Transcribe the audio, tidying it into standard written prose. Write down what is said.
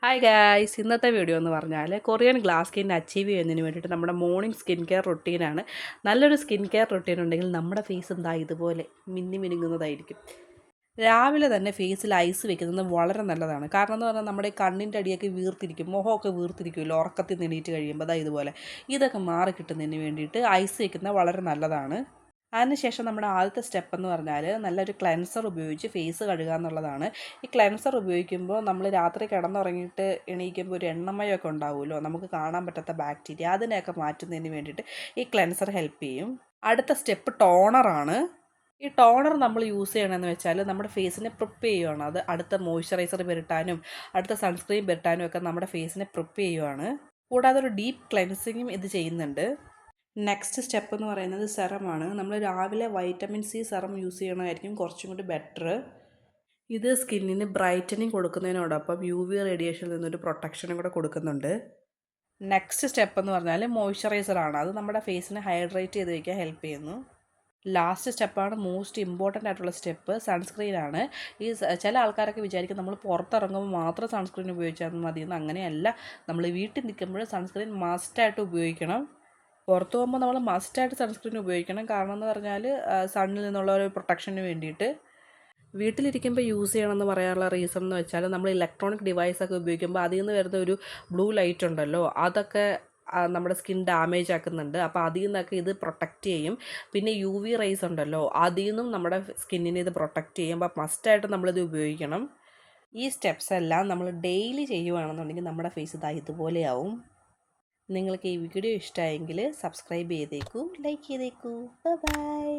Hi guys, ഇന്നത്തെ video എന്ന് പറഞ്ഞാൽ കൊറിയൻ ഗ്ലാസ് സ്കിൻ അച്ചീവ് ചെയ്യുന്നതിന് വേണ്ടിയിട്ട് നമ്മുടെ മോർണിംഗ് സ്കിൻ കെയർ റൊട്ടീനാണ്. നല്ലൊരു സ്കിൻ കെയർ റൊട്ടീൻ ഉണ്ടെങ്കിൽ നമ്മുടെ ഫേസ് എന്താ ഇതുപോലെ മിന്നി മിനുങ്ങുന്നതായിരിക്കും. രാവിലെ തന്നെ ഫേസിൽ ഐസ് വെക്കുന്നത് വളരെ നല്ലതാണ്. കാരണം എന്ന് പറഞ്ഞാൽ നമ്മുടെ കണ്ണിൻ്റെ അടിയൊക്കെ വീർത്തിരിക്കും, മുഖമൊക്കെ വീർത്തിരിക്കുമല്ലോ ഉറക്കത്തിൽ നിന്ന് എണീറ്റ് കഴിയുമ്പോൾ അതാ ഇതുപോലെ. ഇതൊക്കെ മാറി കിട്ടുന്നതിന് വേണ്ടിയിട്ട് ഐസ് വെക്കുന്നത് വളരെ നല്ലതാണ്. അതിനുശേഷം നമ്മുടെ ആദ്യത്തെ സ്റ്റെപ്പ് എന്ന് പറഞ്ഞാൽ നല്ലൊരു ക്ലെൻസർ ഉപയോഗിച്ച് ഫേസ് കഴുകുക എന്നുള്ളതാണ്. ഈ ക്ലെൻസർ ഉപയോഗിക്കുമ്പോൾ നമ്മൾ രാത്രി കിടന്നുറങ്ങിയിട്ട് എണീക്കുമ്പോൾ ഒരു എണ്ണമയമൊക്കെ ഉണ്ടാവുമല്ലോ, നമുക്ക് കാണാൻ പറ്റാത്ത ബാക്ടീരിയ, അതിനെയൊക്കെ മാറ്റുന്നതിന് വേണ്ടിയിട്ട് ഈ ക്ലെൻസർ ഹെൽപ്പ് ചെയ്യും. അടുത്ത സ്റ്റെപ്പ് ടോണറാണ്. ഈ ടോണർ നമ്മൾ യൂസ് ചെയ്യണമെന്ന് വെച്ചാൽ നമ്മുടെ ഫേസിനെ പ്രിപ്പ് ചെയ്യുകയാണ്. അത് അടുത്ത മോയ്സ്ചറൈസർ പുരട്ടാനും അടുത്ത സൺസ്ക്രീൻ പുരട്ടാനും ഒക്കെ നമ്മുടെ ഫേസിനെ പ്രിപ്പ് ചെയ്യുകയാണ്. കൂടാതെ ഒരു ഡീപ്പ് ക്ലെൻസിങ്ങും ഇത് ചെയ്യുന്നുണ്ട്. നെക്സ്റ്റ് സ്റ്റെപ്പ് എന്ന് പറയുന്നത് സെറമാണ്. നമ്മൾ രാവിലെ വൈറ്റമിൻ സി സെറം യൂസ് ചെയ്യണമായിരിക്കും കുറച്ചും കൂടി ബെറ്റർ. ഇത് സ്കിന്നിന് ബ്രൈറ്റനിങ് കൊടുക്കുന്നതിനോടൊപ്പം യു വി റേഡിയേഷനിൽ നിന്നൊരു പ്രൊട്ടക്ഷനും കൂടെ കൊടുക്കുന്നുണ്ട്. നെക്സ്റ്റ് സ്റ്റെപ്പ് എന്ന് പറഞ്ഞാൽ മോയ്സ്ചറൈസറാണ്. അത് നമ്മുടെ ഫേസിനെ ഹൈഡ്രേറ്റ് ചെയ്ത് വയ്ക്കാൻ ഹെൽപ്പ് ചെയ്യുന്നു. ലാസ്റ്റ് സ്റ്റെപ്പാണ് മോസ്റ്റ് ഇമ്പോർട്ടൻ്റ് ആയിട്ടുള്ള സ്റ്റെപ്പ്, സൺസ്ക്രീനാണ്. ചില ആൾക്കാരൊക്കെ വിചാരിക്കും നമ്മൾ പുറത്തിറങ്ങുമ്പോൾ മാത്രം സൺസ്ക്രീൻ ഉപയോഗിച്ചാൽ മതിയെന്ന്. അങ്ങനെയല്ല, നമ്മൾ വീട്ടിൽ നിൽക്കുമ്പോൾ സൺസ്ക്രീൻ മസ്റ്റായിട്ട് ഉപയോഗിക്കണം. പുറത്ത് പോകുമ്പോൾ നമ്മൾ മസ്റ്റായിട്ട് സൺസ്ക്രീൻ ഉപയോഗിക്കണം. കാരണം എന്ന് പറഞ്ഞാൽ സണ്ണിൽ നിന്നുള്ള ഒരു പ്രൊട്ടക്ഷന് വേണ്ടിയിട്ട്. വീട്ടിലിരിക്കുമ്പോൾ യൂസ് ചെയ്യണമെന്ന് പറയാനുള്ള റീസൺ എന്ന് വെച്ചാൽ നമ്മൾ ഇലക്ട്രോണിക് ഡിവൈസൊക്കെ ഉപയോഗിക്കുമ്പോൾ അതിൽ നിന്ന് വരുന്ന ഒരു ബ്ലൂ ലൈറ്റ് ഉണ്ടല്ലോ, അതൊക്കെ നമ്മുടെ സ്കിൻ ഡാമേജ് ആക്കുന്നുണ്ട്. അപ്പോൾ അതിൽ നിന്നൊക്കെ ഇത് പ്രൊട്ടക്റ്റ് ചെയ്യും. പിന്നെ യു വി റേസ് ഉണ്ടല്ലോ, അതിൽ നിന്നും നമ്മുടെ സ്കിന്നിനെ ഇത് പ്രൊട്ടക്റ്റ് ചെയ്യും. അപ്പോൾ മസ്റ്റായിട്ട് നമ്മളിത് ഉപയോഗിക്കണം. ഈ സ്റ്റെപ്സ് എല്ലാം നമ്മൾ ഡെയിലി ചെയ്യുകയാണെന്നുണ്ടെങ്കിൽ നമ്മുടെ ഫേസ് ഇതാ ഇതുപോലെയാവും. നിങ്ങൾക്ക് ഈ വീഡിയോ ഇഷ്ടമായെങ്കിൽ സബ്സ്ക്രൈബ് ചെയ്തേക്കൂ, ലൈക്ക് ചെയ്തേക്കൂ. ബൈ.